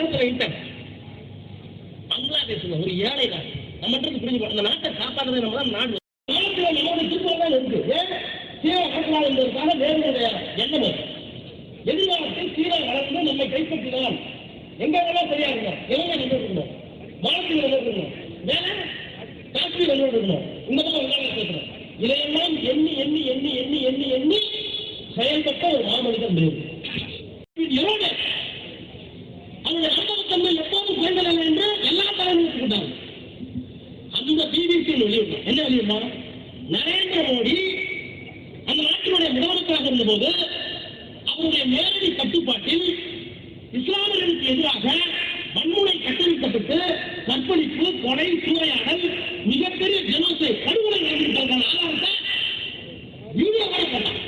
உலகத்துல இன்டர் பங்களாதேஷ்ல ஒரு ஏழை நாடு நம்ம புரிஞ்சு அந்த நாட்டை காப்பாற்றுறது நம்ம தான் நாடு நம்மளுடைய திருப்பம் இருக்கு. ஏன் சீரா வளர்க்கலாம் என்பதற்காக வேறுடைய எண்ணம் எதிர்காலத்தில் சீரா வளர்ந்து நம்மை கைப்பற்றினால் எங்க வேணா சரியா இருக்கணும். இலங்கை நம்ம இருக்கணும், மாலத்தீவு நம்ம இருக்கணும், வேற காஷ்மீர் நம்ம இருக்கணும். இந்த மாதிரி உலகம் கேட்கணும். இதையெல்லாம் எண்ணி எண்ணி எண்ணி எண்ணி எண்ணி எண்ணி செயல்பட்ட ஒரு மாமனிதன் இவரோட அவருடைய நம்பகத்தன்மை எப்போதும் குறைந்ததில்லை என்று எல்லா தலைவர்களும் கூட்டாங்க. அந்த பிபிசி வெளியிட்டார். என்ன வெளியிட்டார்? நரேந்திர மோடி அந்த நாட்டினுடைய முதலமைச்சராக இருந்தபோது அவருடைய நேரடி கட்டுப்பாட்டில் இஸ்லாமியர்களுக்கு எதிராக வன்முறை கட்டமைக்கப்பட்டு கற்பழிப்பு, கொலை, சூறையாடல், மிகப்பெரிய ஜெனோசைட் படுகொலை நடந்திருக்கிறதான ஆதாரத்தை வீடியோவாக போட்டார்.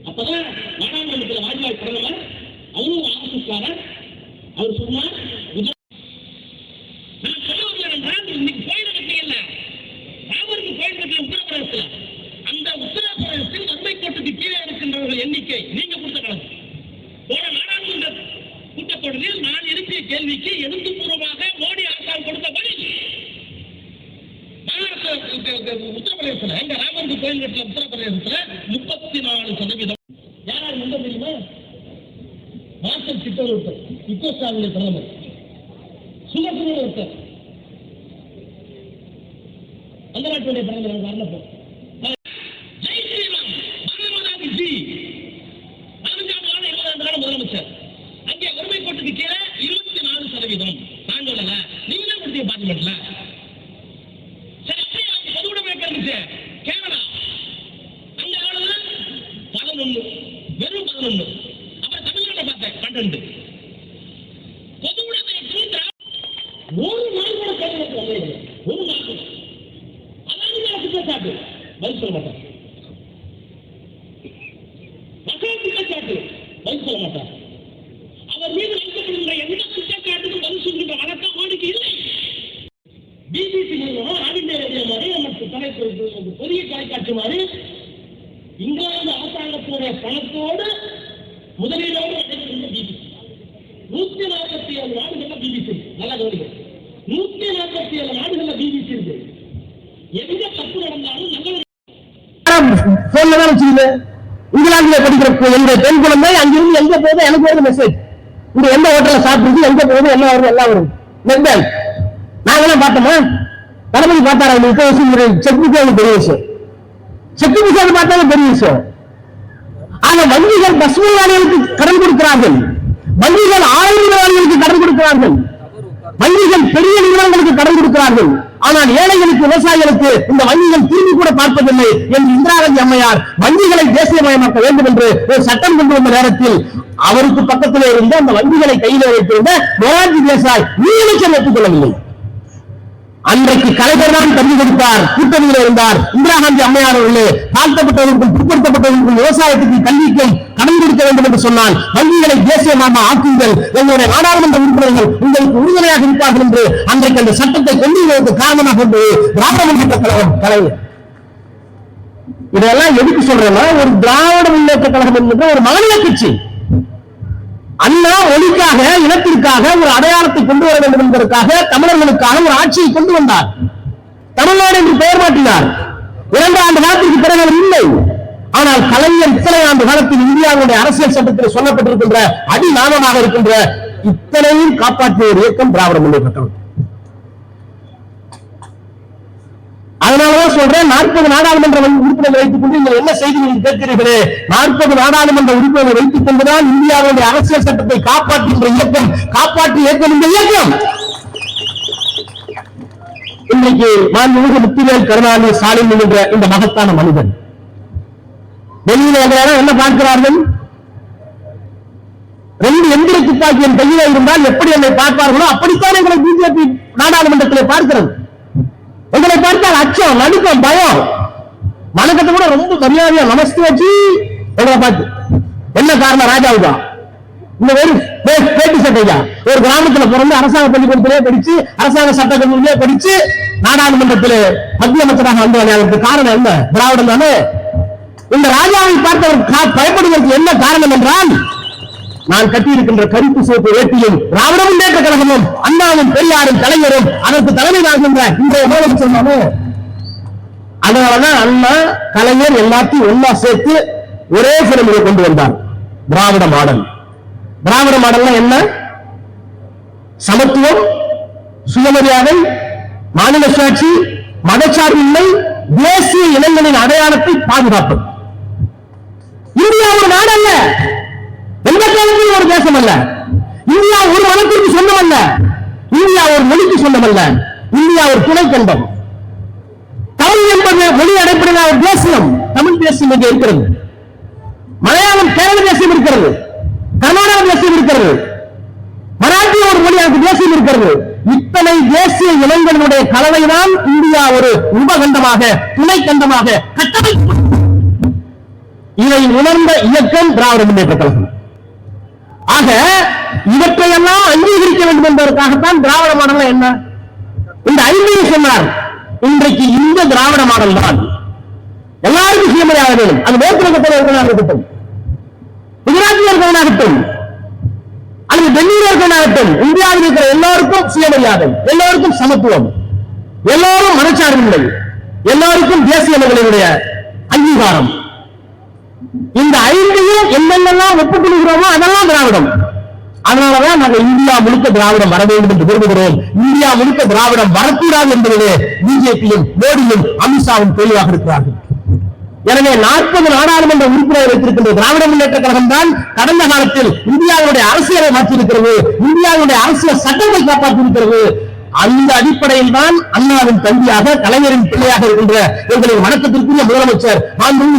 அப்பதான் நாடாளுமன்றத்தில் வாஜ்பாய் பிரதமர் அவரும் ஆர்எஸ்எஸ்காரர் அவர் சொன்னார், நான் சொல்லுவது என்றால் இன்னைக்கு கோயில் கட்டியல்ல ராமருக்கு கோயில் கட்டிய உத்தரப்பிரதேசத்தில் அந்த உத்தரப்பிரதேசத்தில் வறுமை கோட்டுக்கு கீழே இருக்கின்றவர்கள் எண்ணிக்கை நீங்க கொடுத்த கணக்கு போன நாடாளுமன்ற கூட்டத்தொடரில் நான் எழுப்பிய கேள்விக்கு எழுத்துப்பூர்வமாக மோடி அரசாங்கம் கொடுத்த பதில் உத்தரப்பிரதேசத்தில் எங்க ராமருக்கு கோயில் கட்டிய உத்தரப்பிரதேசத்தில் 34%. யாராவது முன்ன தெரியுமா? மாஸ்டர் சித்தர் ஒருத்தர், யுகோஸ்லாவிய பிரதமர் சுகசுமன் ஒருத்தர், அந்த நாட்டுடைய பிரதமர் வரலப்போ ஜெய் ஸ்ரீராம் மகாமதாஜி 4 ஆண்டு முதலமைச்சர். அங்கே வறுமை கோட்டுக்கு கீழே 24%. நான் சொல்லல, நீங்க தான் கொடுத்தீங்க பார்லிமெண்ட்ல. சரி, அப்படியே பொது உடைமை இருந்துச்சு கேரளா, அங்க எவ்வளவு 11, வெறும் 11. அப்புறம் தமிழ்நாட்டை பார்த்தேன் 12. பொது உடைமை ஒரு நாள் கூட கேரளத்தில் ஒரு நாள் கூட அதான் குற்றச்சாட்டு பதில் சொல்ல மாட்டார். மக்கள் குற்றச்சாட்டு பதில் சொல்ல மாட்டார். அவர் மீது வைக்கப்படுகின்ற எந்த குற்றச்சாட்டுக்கும் பதில் சொல்கின்ற வழக்கம் மோடிக்கு இல்லை. பிபிசி நிறுவனம் ஆல் இந்தியா ரேடியோ மாதிரி நமக்கு புதிய தொலைக்காட்சி மாதிரி இங்கிலாந்து அரசாங்கத்துடைய பணத்தோடு முதலீடோடு நடைபெறுகின்ற பிபிசி 147 நாடுகள்ல பிபிசி. நல்லா கவனிங்க, 147 நாடுகள்ல பிபிசி இருக்கு. எங்க தப்பு நடந்தாலும் நல்ல இங்கிலாந்துல படிக்கிற என்னுடைய பெண் குழந்தை அங்கிருந்து எங்க போகுது எனக்கு வருது மெசேஜ். இங்க எந்த ஹோட்டல்ல சாப்பிட்டு எங்க போகுது என்ன வருது எல்லாம் வரும். நாங்கெல்லாம் பார்த்தோமா? தளபதி பார்த்தாரா? செக் புக் பெரிய விஷயம், செக் புக் பார்த்தாலும் பெரிய விஷயம். ஆனா வங்கிகள் பஸ் முதலாளிகளுக்கு கடன் கொடுக்கிறார்கள், வங்கிகள் ஆலை முதலாளிகளுக்கு கடன் கொடுக்கிறார்கள், வங்கிகள் பெரிய நிறுவனங்களுக்கு கடன் கொடுக்கிறார்கள். ஆனால் ஏழைகளுக்கு, விவசாயிகளுக்கு இந்த வங்கிகள் திரும்பி கூட பார்ப்பதில்லை என்று இந்திரா காந்தி அம்மையார் வங்கிகளை தேசியமயமாக்க வேண்டும் என்று ஒரு சட்டம் கொண்டு வந்த நேரத்தில் அவருக்கு பக்கத்திலே இருந்த அந்த வங்கிகளை கையிலே வைத்திருந்த மொரார்ஜி தேசாய் நீலட்சம் ஒப்புக்கொள்ளவில்லை. அன்றைக்கு கலைஞர் தான் கல்வி கொடுத்தார், கூட்டணியில் இருந்தார். இந்திரா காந்தி அம்மையார் அவர்களே தாழ்த்தப்பட்டவர்களுக்கும் பிற்படுத்தப்பட்டவர்களுக்கும் விவசாயத்துக்கு கல்விக்கு கடன் கொடுக்க வேண்டும் என்று சொன்னால் வங்கிகளை தேசியமாக ஆக்குங்கள், எங்களுடைய நாடாளுமன்ற உறுப்பினர்கள் உங்களுக்கு உறுதுணையாக இருப்பார்கள் என்று அன்றைக்கு அந்த சட்டத்தை கொண்டு வருவதற்கு காரணமாக இருந்தது திராவிட முன்னேற்ற கழகம் தலைவர். இதெல்லாம் எதுக்கு சொல்றேன்னா, ஒரு திராவிட முன்னேற்ற கழகம் என்கின்ற ஒரு மாநில கட்சி அண்ணா ஒளிக்காக, இனத்திற்காக ஒரு அடையாளத்தை கொண்டு வர வேண்டும் என்பதற்காக தமிழர்களுக்காக ஒரு ஆட்சியை கொண்டு வந்தார். தமிழ்நாடு என்று பெயர் மாற்றினார். 2 ஆண்டு காலத்திற்கு பிறகு இல்லை. ஆனால் கலைஞர் இத்தனை ஆண்டு காலத்தில் இந்தியாவுடைய அரசியல் சட்டத்தில் சொல்லப்பட்டிருக்கின்ற அடிநாதமாக இருக்கின்ற இத்தனையும் காப்பாற்றிய ஒரு இயக்கம் திராவிட முன்னேற்ற கழகம். அதனாலதான் சொல்றேன், 40 நாடாளுமன்ற உறுப்பினர்கள் வைத்துக் கொண்டு நீங்கள் என்ன செய்தி கேட்கிறீர்களே, 40 நாடாளுமன்ற உறுப்பினர்கள் வைத்துக் கொண்டுதான் இந்தியாவுடைய அரசியல் சட்டத்தை காப்பாற்றுகின்ற இயக்கம், காப்பாற்றி இயக்கம் இந்த இயக்கம். இன்றைக்கு மாண்புமிகு முத்துவேல் கருணாநிதி ஸ்டாலின் என்கின்ற இந்த மகத்தான மனிதன் வெளியில் என்ன பார்க்கிறார்கள்? 2 எந்திர துப்பாக்கி என் கையில இருந்தால் எப்படி என்னை பார்ப்பார்களோ அப்படித்தான் எங்களை பிஜேபி நாடாளுமன்றத்தில் பார்க்கிறது. எங்களை பார்த்தால் அச்சம், நடுக்கம், பயம். வணக்கத்தை கூட ரொம்ப மரியாதையா நமஸ்தே வச்சு எங்களை பார்த்து என்ன காரணம்? ராஜாவுதா இந்த பேட்டி சட்டையா ஒரு கிராமத்துல பிறந்து அரசாங்க பள்ளிக்கூடத்திலே படிச்சு, அரசாங்க சட்ட கல்லூரியிலே படிச்சு நாடாளுமன்றத்தில் மத்திய அமைச்சராக வந்தவர்களுக்கு காரணம் என்ன? திராவிடம் தானே. இந்த ராஜாவை பார்த்தவர் பயப்படுவதற்கு என்ன காரணம் என்றால், நான் கட்டியிருக்கின்ற கருப்பு சிவப்பு வேட்டியும் திராவிட முன்னேற்ற கழகமும் அண்ணாவும் பெரியாரும் கலைஞரும் அதற்கு தலைமை ஆகின்ற இன்றைய முதலமைச்சர். அதனாலதான் அண்ணா கலைஞர் எல்லாத்தையும் ஒன்னா சேர்த்து ஒரே சிறமையை கொண்டு வந்தார், திராவிட மாடல். திராவிட மாடல்னா என்ன? சமத்துவம், சுயமரியாதை, மாநில சுயாட்சி, மதச்சார்பின்மை, தேசிய இனங்களின் அடையாளத்தை பாதுகாப்பது. இந்தியா ஒரு நாடு அல்ல, எந்த காலத்திலும் ஒரு தேசம் அல்ல. இந்தியா ஒரு மதத்திற்கு சொந்தம் அல்ல, இந்தியா ஒரு மொழிக்கு சொந்தம் அல்ல, இந்தியா ஒரு துணை கண்டம். தமிழ் என்பது மொழி அடிப்படையிலான ஒரு தேசியம். தமிழ் தேசியம் இங்கே இருக்கிறது, மலையாளம் கேரள தேசியம் இருக்கிறது, கர்நாடக தேசியம் இருக்கிறது, மராட்டிய ஒரு மொழியாக தேசியம் இருக்கிறது. இத்தனை தேசிய இனங்களுடைய கலவைதான் இந்தியா ஒரு உபகண்டமாக துணை கண்டமாக கட்டமைக்கப்பட்டது. இதை உணர்ந்த இயக்கம் திராவிட முன்னேற்ற கழகம். ஆக இவற்றையெல்லாம் அங்கீகரிக்க வேண்டும் என்பதற்காகத்தான் திராவிட மாடல் என்ன இந்த ஐந்தையும் சொன்னார். இன்றைக்கு இந்த திராவிட மாடல் தான் எல்லாருக்கும் சுயமரியாதை வேண்டும். அது மேற்கு வங்கத்தில் இருக்கிறவனாக இருக்கட்டும், குஜராத்தில் இருக்கிறவனாகட்டும், அல்லது டெல்லியில் இருக்கிறவனாகட்டும், இந்தியாவில் இருக்கிற எல்லோருக்கும் சுயமரியாதை, எல்லோருக்கும் சமத்துவம், எல்லோரும் மனச்சார்பில்லை, எல்லோருக்கும் தேசிய இனங்களுடைய அங்கீகாரம். இந்த ஐந்தையும் என்னென்னலாம் ஒப்புக்கொள்கிறோமோ அதெல்லாம் திராவிடம். அதனாலதான் நாங்கள் இந்தியா முழுக்க திராவிடம் வர வேண்டும் என்று விரும்புகிறோம். இந்தியா முழுக்க திராவிடம் வரக்கூடாது என்பதிலே பிஜேபியும் மோடியும் அமித்ஷாவும் தெளிவாக இருக்கிறார்கள். எனவே 40 நாடாளுமன்ற உறுப்பினர் வைத்திருக்கின்ற திராவிட முன்னேற்ற கழகம் தான் கடந்த காலத்தில் இந்தியாவுடைய அரசியலை மாற்றியிருக்கிறது, இந்தியாவுடைய அரசியல் சட்டத்தை காப்பாற்றியிருக்கிறது. அந்த அடிப்படையில் தான் அண்ணாவின் தம்பியாக கலைஞரின் பிள்ளையாக இருக்கின்ற எங்களின் வணக்கத்திற்குரிய முதலமைச்சர்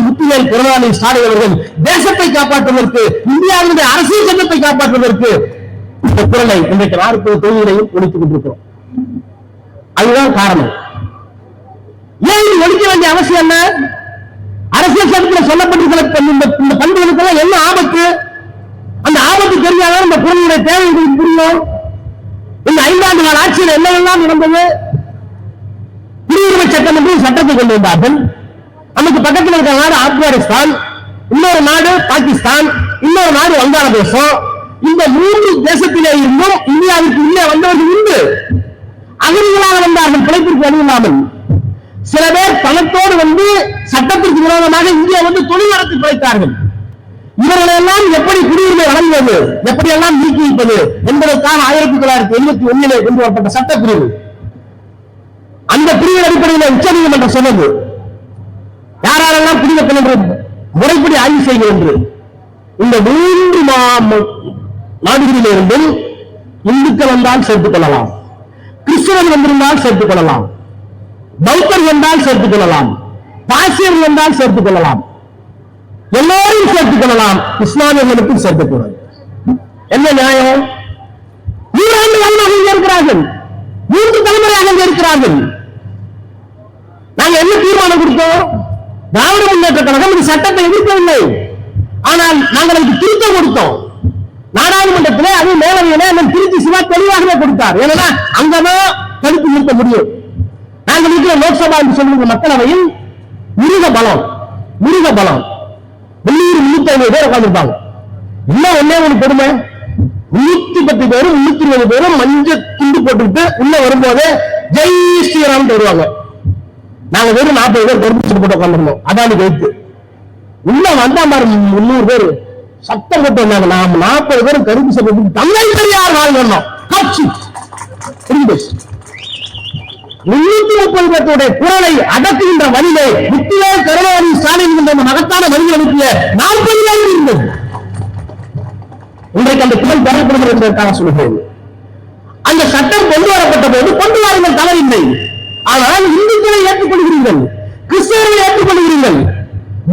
முத்துவேல் கருணாநிதி ஸ்டாலின் அவர்கள் தேசத்தை காப்பாற்றுவதற்கு, இந்தியாவுடைய அரசியல் சட்டத்தை காப்பாற்றுவதற்கு இந்த குரலை இன்றைக்கு 40 தொகுதிகளையும் ஒழித்துக் கொண்டிருக்கிறோம். அதுதான் காரணம். ஏன் ஒழிக்க வேண்டிய அவசியம் என்ன? அரசியல் சட்டத்தில் சொல்லப்பட்டிருக்கிற இந்த பண்புகளுக்கெல்லாம் என்ன ஆபத்து? அந்த ஆபத்து தெரியாதான் இந்த குரலுடைய தேவை புரியும். இந்த 5 ஆண்டு கால ஆட்சியில் என்னவெல்லாம் நடந்தது? குடியுரிமை சட்டம் என்று சட்டத்தை கொண்டு வந்தார்கள். நமக்கு பக்கத்தில் இருக்கிற நாடு ஆப்கானிஸ்தான், இன்னொரு நாடு பாகிஸ்தான், இன்னொரு நாடு வங்காளதேசம். இந்த 3 தேசத்திலே இருந்தும் இந்தியாவிற்கு உள்ளே வந்தவர்கள் உண்டு. அகதிகளாக வந்தார்கள், பிழைப்பிற்கு வழி இல்லாமல். சில பேர் பணத்தோடு வந்து சட்டத்திற்கு விரோதமாக இந்தியா வந்து தொழில் நடத்தி பிழைத்தார்கள். இவர்களெல்லாம் எப்படி குடியுரிமை வழங்குவது, எப்படியெல்லாம் நீக்கி வைப்பது என்பதற்கான 1971 கொண்டு வரப்பட்ட சட்டப்பிரிவு. அந்த பிரிவின் அடிப்படையில் உச்சநீதிமன்றம் சொன்னது யாரெல்லாம் குடிமக்கள் என்று முறைப்படி ஆய்வு செய்ய என்று. இந்த 3 நாடுகளிலிருந்தும் இந்துக்கள் வந்தால் சேர்த்துக் கொள்ளலாம், கிறிஸ்தவர்கள் வந்திருந்தால் சேர்த்துக் கொள்ளலாம், பௌத்தர்கள் வந்தால் சேர்த்துக் கொள்ளலாம், பாசியர்கள் வந்தால் சேர்த்துக் கொள்ளலாம், எல்லோரும் சேர்த்துக் கொள்ளலாம், இஸ்லாமியர்களுக்கும் சேர்க்கக்கூடாது. என்ன நியாயம்? 100 ஆண்டு காலமாக இங்கே இருக்கிறார்கள், 3 தலைமுறையாக இங்கே இருக்கிறார்கள். நாங்கள் என்ன தீர்மானம் கொடுத்தோம்? திராவிட முன்னேற்ற கழகம் இந்த சட்டத்தை எதிர்க்கவில்லை, ஆனால் நாங்கள் அதுக்கு திருத்தம் கொடுத்தோம். நாடாளுமன்றத்திலே அது மேலவையிலே திருச்சி சிவா தெளிவாகவே கொடுத்தார். ஏன்னா அங்கதான் தடுத்து நிறுத்த முடியும். நாங்கள் இருக்கிற லோக்சபா என்று சொல்லுகிற மக்களவையில் மிருக பலம் 350 பேர் உட்கார்ந்துருப்பாங்க. இன்னும் ஒன்னே ஒரு பெருமை, 310 பேரும் 320 பேரும் மஞ்சள் துண்டு போட்டுக்கிட்டு உள்ள வரும்போது ஜெய் ஸ்ரீராம் வருவாங்க. நாங்க வெறும் 40 பேர் கருப்பு போட்டு உட்காந்துருந்தோம். அதானி வைத்து உள்ள வந்தா மாதிரி 300 பேர் சத்தம் போட்டு வந்தாங்க. நாம் 40 பேரும் கருப்பு சட்டை தமிழ் பெரியார் வாழ் வந்தோம். காட்சி 330 பேருடைய குரலை அடக்குகின்ற வழியை முத்துவேல் கருணாநிதி ஸ்டாலின் என்ற மகத்தான வழியை அனுப்பிய 40 பேர் இருந்தது. இன்றைக்கு அந்த குரல் பெறப்படுகிறது என்பதற்காக சொல்கிறேன். அந்த சட்டம் கொண்டு வரப்பட்ட போது கொண்டு வாருங்கள் தலையில்லை. ஆனால் இந்துக்களை ஏற்றுக்கொள்கிறீர்கள், கிறிஸ்தவர்களை ஏற்றுக்கொள்கிறீர்கள்,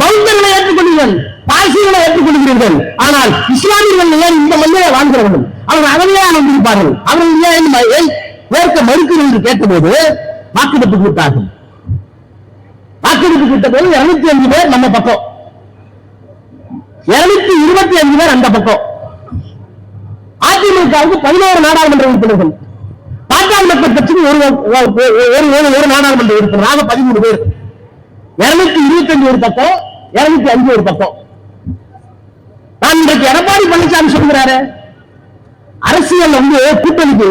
பௌத்தர்களை ஏற்றுக்கொள்கிறீர்கள், பாசிகளை ஏற்றுக்கொள்கிறீர்கள். ஆனால் இஸ்லாமியர்கள் ஏன் இந்த மண்ணிலே வாழ்கிறவர்கள் அவர்கள் அதனையே அனுப்பியிருப்பார்கள். அவர்கள் ஏன் ஏற்க மறுக்கிறோம் என்று கேட்டபோது வாக்கெடுப்பு கூட்டார்கள். வாக்கெடுப்பு கூட்ட போது 205 பேர் நம்ம பக்கம், 225 பேர் அந்த பக்கம். அதிமுகவுக்கு 11 நாடாளுமன்ற உறுப்பினர்கள், பாட்டாளி மக்கள் கட்சிக்கு ஒரு நாடாளுமன்ற உறுப்பினராக 13 பேர், 225 ஒரு பக்கம், 205 ஒரு பக்கம். இன்றைக்கு எடப்பாடி பழனிசாமி சொல்கிறாரு, அரசியல் கூட்டணிக்கு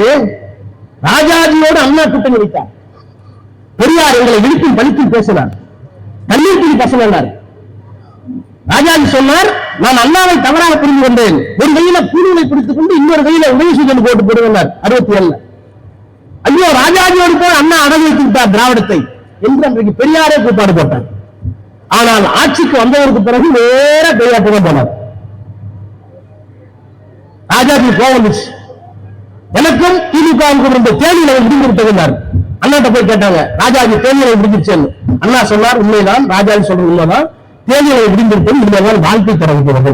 ராஜாஜியோடு அண்ணா கூட்டணி வைத்தார். பெரியார் எங்களை விழிப்பில் பழித்தும் பேசினார், கண்ணீர் துளி பசங்க. ராஜாஜி சொன்னார், நான் அண்ணாவை தவறாக புரிந்து கொண்டேன். ஒரு கையில பூணூலை பிடித்துக் கொண்டு இன்னொரு கையில உதயசூரியன் போட்டு போடுவார் 67. ஐயோ, ராஜாஜியோடு போய் அண்ணா அடகு வைத்து விட்டார் திராவிடத்தை என்று அன்றைக்கு பெரியாரே கூப்பாடு போட்டார். ஆனால் ஆட்சிக்கு வந்ததற்கு பிறகு நேர பெரியார் தான் போனார். ராஜாஜி கோவந்துச்சு. எனக்கும் திமுகவுக்கும் இருந்த தேர்தலை முடிந்து விட்டதுன்னார். அண்ணாட்ட போய் கேட்டாங்க, ராஜாஜி தேர்தலை முடிஞ்சிருச்சு. அண்ணா சொன்னார், உண்மைதான், ராஜாஜி சொல்றது உண்மைதான், தேர்தலை முடிந்திருப்பது இந்தமாதிரி வாழ்க்கை தரவிக்கிறது.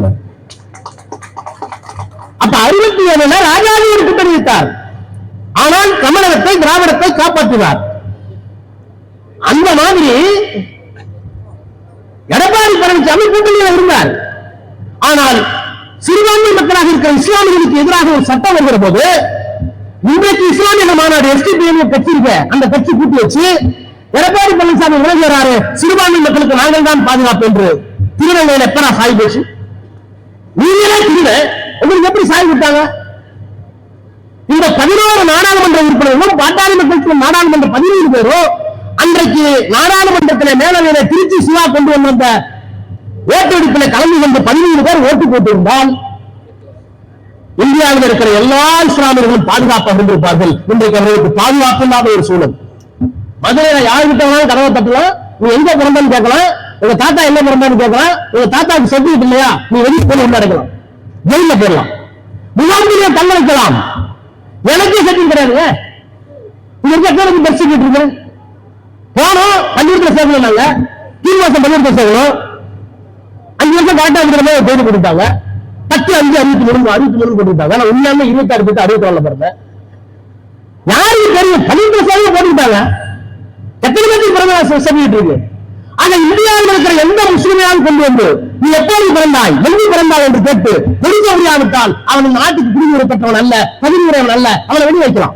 அப்ப 67 ராஜாஜி ஒரு கூட்டணி வைத்தார். ஆனால் தமிழகத்தை திராவிடத்தை காப்பாற்றினார். அந்த மாதிரி எடப்பாடி பழனிசாமி கூட்டணியில் இருந்தார். ஆனால் சிறுபான்மை மக்களாக இருக்கிற இஸ்லாமியர்களுக்கு எதிராக ஒரு சட்டம் வருகிற போது இன்றைக்கு இஸ்லாமிய மாநாடு எஸ்டிபிஎம் கட்சி இருக்க அந்த கட்சி கூட்டி வச்சு எடப்பாடி பழனிசாமி விளைகிறாரு, சிறுபான்மை மக்களுக்கு நாங்கள் தான் பாதுகாப்பு என்று. திருநங்கையில் எப்ப நான் சாய் பேசி நீங்களே திருட உங்களுக்கு எப்படி சாய் விட்டாங்க? இந்த 11 நாடாளுமன்ற உறுப்பினர்களும் பாட்டாளி மக்களுக்கு நாடாளுமன்ற 17 பேரும் அன்றைக்கு நாடாளுமன்றத்தில் மேலவையில திருச்சி சிவா கொண்டு வந்த ஓட்டெடுப்பில் கலந்து கொண்டு 17 பேர் ஓட்டு போட்டிருந்தால் இந்தியாவில் இருக்கிற எல்லா இஸ்லாமியர்களும் பாதுகாப்பாக இருந்திருப்பார்கள். இன்றைக்கு அவர்களுக்கு பாதுகாப்பு இல்லாத ஒரு சூழல். மதுரையில யாருக்கிட்ட வேணாலும் கதவை தட்டலாம், நீ எங்க பிறந்தான்னு கேட்கலாம், உங்க தாத்தா என்ன பிறந்தான்னு கேட்கலாம், உங்க தாத்தாவுக்கு சர்டிபிகேட் இல்லையா, நீ வெளியே போய் நடக்கலாம், ஜெயில போயிடலாம், முகாமிலே தங்க வைக்கலாம். எனக்கே சர்டிபிகேட் கிடையாதுங்க. இங்க இருக்க பர்த் சர்டிபிகேட் இருக்கு, போனோம் பள்ளிக்கூடத்தில் சேர்க்கணும், நாங்க 3 மாசம் பள்ளிக்கூடத்தில் சேர்க்கணும், 5 வருஷம் கரெக்டா இருக்கிற மாதிரி பேரு கொடுத்தாங்க. 10-5-63 கொடுத்தாங்க. நான் உண்மையாமே 26 64 பிறந்தேன். யாருக்கு தெரியும்? 12 வருஷம் போட்டுக்கிட்டாங்க. எத்தனை பேருக்கு பிறந்த சர்டிபிகேட் இருக்கு? ஆனா இந்தியாவில் இருக்கிற எந்த முஸ்லிமையாவது கொண்டு வந்து நீ எப்போது பிறந்தாய், எங்கு பிறந்தாய் என்று கேட்டு தெரிஞ்ச முடியாவிட்டால் அவன் நாட்டுக்கு குடியுரிமை பெற்றவன் அல்ல, பதிவுறவன் அல்ல, அவனை வெளியே வைக்கலாம்.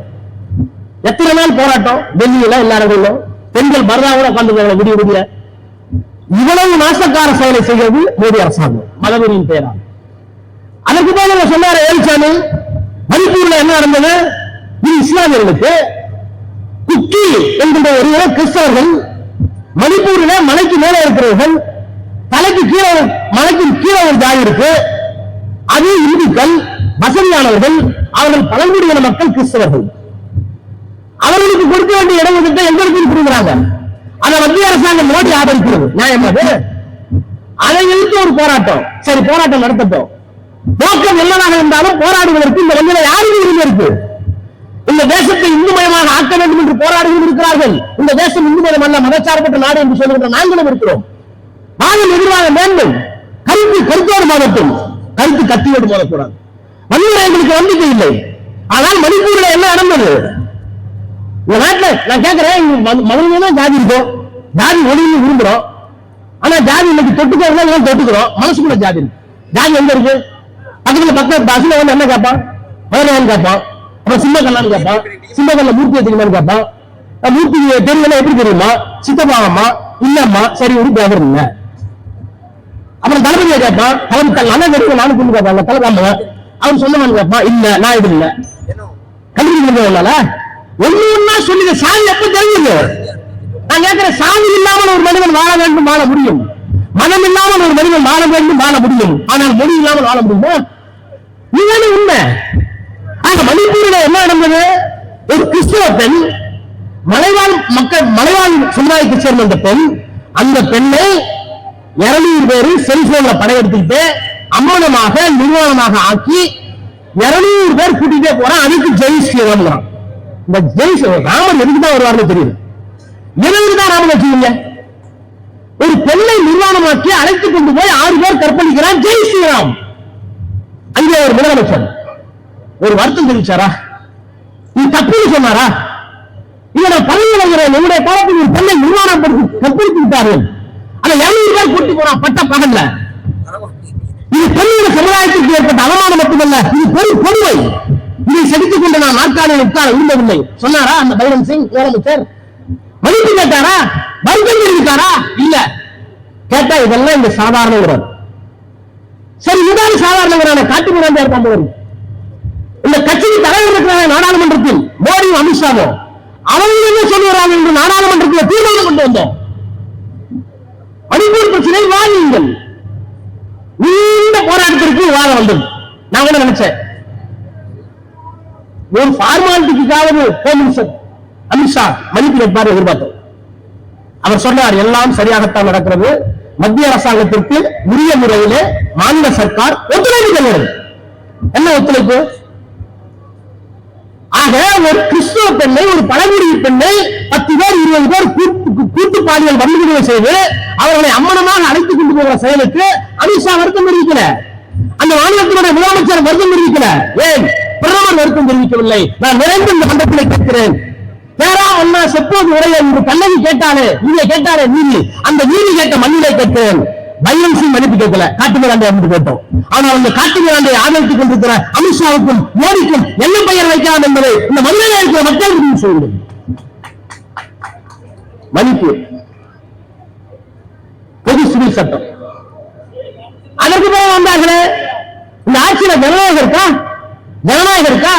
எத்தனை நாள் போராட்டம் டெல்லியில எல்லாரும் பெண்கள் பரதாவோட உட்கார்ந்து விடிய இவ்வளவு நாசக்கார செயலை செய்கிறது மோடி அரசாங்கம் மதவெறியின் பெயரால். அதற்கு போல சொன்னார் ஏழுசாமி, மணிப்பூர்ல என்ன நடந்தது? இது இஸ்லாமியர்களுக்கு குக்கி என்கின்ற ஒரு கிறிஸ்தவர்கள் மணிப்பூரில் மலைக்கு மேலே இருக்கிறவர்கள், தலைக்கு கீழே மலைக்கு கீழே ஒரு ஜாதி இருக்கு, அது இந்துக்கள் வசதியானவர்கள், அவர்கள் பழங்குடியின மக்கள் கிறிஸ்தவர்கள். அவர்களுக்கு கொடுக்க வேண்டிய இடஒதுக்கீட்டை எங்களுக்கு கொடுக்குறாங்க. அதை மத்திய அரசாங்கம் மோடி ஆதரிக்கிறது. நியாயம் அது. அதை எதிர்த்து ஒரு போராட்டம். சரி, போராட்டம் நடத்தட்டும். நோக்கம் என்னவாக இருந்தாலும் போராடுவதற்கு இந்த மண்ணில் யாருக்கு உரிமை இருக்கு? இந்த தேசத்தை இந்துமயமாக ஆக்க வேண்டும் என்று போராடுகள் இருக்கிறார்கள். இந்த தேசம் இந்துமயம் அல்ல, மதச்சார்பற்ற நாடு என்று சொல்லுகிற நாங்களும் இருக்கிறோம். நாங்கள் எதிர்வாக வேண்டும். கருத்தோடு மோதட்டும், கருத்து கத்தியோடு மோதக்கூடாது. மண்ணில் எங்களுக்கு நம்பிக்கை இல்லை. ஆனால் மணிப்பூரில் என்ன நடந்தது? இந்த நாட்டில் நான் கேட்கிறேன், மதம் ஜாதி இருக்கும், ஜாதி ஒளின்னு விரும்புறோம். ஆனா ஜாதி இன்னைக்கு தொட்டுக்கிறோம், தொட்டுக்கிறோம், மனசுக்குள்ள ஜாதி ஜாதி எங்க இருக்கு? பக்கத்துல பஸ்ல வந்து என்ன கேட்பான்? மதுரையான்னு கேட்பான், அப்புறம் சிம்மக்கல்லான்னு கேட்பான், சிம்மக்கல்ல மூர்த்தி வச்சுக்கலான்னு கேட்பான். மூர்த்தி தெரியல எப்படி தெரியுமா? சித்தப்பாவம்மா இல்லம்மா, சரி ஒரு பேவர் இல்ல. அப்புறம் தளபதியை கேட்பான், அவன் நல்லா தெரியும், நானும் கொண்டு கேட்பாங்க தலைக்காம, அவன் சொன்னவன் கேட்பான், இல்ல நான் இது இல்ல கண்டுபிடிக்கிறதுனால ஒண்ணு ஒன்னா சொல்லுங்க. சாதி எப்ப தெரியுது? நான் கேட்கிறேன், சாதி இல்லாமல் ஒரு மனிதன் வாழ வேண்டும், வாழ முடியும். மனம் இல்லாமல் ஒரு மனிதன் வாழ வேண்டும், வாழ முடியும். ஆனால் மொழி இல்லாமல் வாழ முடியுமா? இதுதானே உண்மை. ஆக மணிப்பூரில் என்ன நடந்தது? ஒரு கிறிஸ்தவ பெண், மலைவாழ் மக்கள், மலைவாழ் சமுதாயத்தை சேர்ந்த அந்த பெண், அந்த பெண்ணை 200 பேர் செல்போன்ல படையெடுத்துக்கிட்டு அம்மனமாக நிர்வாணமாக ஆக்கி 200 பேர் கூட்டிட்டே போறான். அதுக்கு ஜெய் ஸ்ரீராம். இந்த ஜெய் ராமன் எதுக்குதான் வருவார்னு தெரியுது. எதுக்குதான் ராமன் வச்சுக்கீங்க? ஒரு பெண்ணை நிர்வாணமாக்கி அழைத்துக் கொண்டு போய் 6 பேர் கற்பழிக்கிறான். ஜெய் ஸ்ரீராம். அங்கே ஒரு முதலமைச்சர் ஒரு வருத்தம் தெரிவிச்சாரா? நீ தப்புன்னு சொன்னாரா? இதை நான் பதவி வருகிறேன், என்னுடைய காலத்தில் ஒரு பெண்ணை நிர்வாணப்படுத்தி கற்பழித்து விட்டார்கள். அதை 200 பேர் கூட்டி போறான் பட்ட பகல்ல. இது பெண்ணுடைய சமுதாயத்திற்கு ஏற்பட்ட அவமானம் மட்டுமல்ல, இது பெரும் கொடுமை. இதை செலுத்திக் கொண்டு நான் நாற்காலியில் உட்கார விரும்பவில்லை சொன்னாரா அந்த பைரன் சிங் முதலமைச்சர்? மன்னிப்பு கேட்டாரா? வருத்தம் தெரிவித்தாரா? இல்ல. கேட்டா இதெல்லாம் இந்த சாதாரண உறவு. சரி, இதுதான் சாதாரண காட்டு மிராண்டியா இருக்கான் போது. இந்த கட்சிக்கு தலைவர் இருக்கிற நாடாளுமன்றத்தில் மோடியும் அமித்ஷாவும் அவங்க என்ன சொல்லுகிறார்கள் என்று நாடாளுமன்றத்தில் தீர்மானம் கொண்டு வந்தோம். மணிப்பூர் பிரச்சனை வாதியுங்கள். நீண்ட போராட்டத்திற்கு வாதம் வந்தது. நான் கூட நினைச்சேன், ஒரு ஃபார்மாலிட்டிக்காவது ஹோம் மினிஸ்டர் அமித்ஷா மன்னிப்பு கேட்பார் எதிர்பார்த்தோம். அவர் சொன்னார், எல்லாம் சரியாகத்தான் நடக்கிறது, மத்திய அரசாங்கத்திற்கு உரிய முறையிலே மாநில சர்க்கார் ஒத்துழைப்பு தருகிறது. என்ன ஒத்துழைப்பு? ஆக ஒரு கிறிஸ்துவ பெண்ணை, ஒரு பழங்குடி பெண்ணை 10 பேர் 20 பேர் கூட்டு பாலியல் வன்முறை செய்து அவர்களை அம்மனமாக அழைத்துக் கொண்டு போகிற செயலுக்கு அமித்ஷா வருத்தம் தெரிவிக்கல. அந்த மாநிலத்தினுடைய முதலமைச்சர் வருத்தம் தெரிவிக்கல. ஏன் பிரதமர் வருத்தம் தெரிவிக்கவில்லை? நான் நிறைந்த இந்த மன்றத்தில் கேட்கிறேன், பேரா அண்ணா செப்போது உரையை ஒரு கண்ணகி கேட்டாலே, நீங்க கேட்டாலே நீதி, அந்த நீதி கேட்ட மண்ணிலை கேட்கிறேன். வயலன்சி மன்னிப்பு கேட்கல, காட்டு மிராண்டை என்று கேட்டோம். ஆனால் அந்த காட்டு மிராண்டை ஆதரித்துக் கொண்டிருக்கிற அமித்ஷாவுக்கும் மோடிக்கும் என்ன பெயர் வைக்கலாம் என்பதை இந்த மண்ணிலே இருக்கிற மக்கள் முடிவு செய்யுங்கள். மணிப்பூர் பொது சிவில் சட்டம், அதற்கு பிறகு வந்தார்களே, இந்த ஆட்சியில ஜனநாயகம் இருக்கா? ஜனநாயகம் இருக்கா?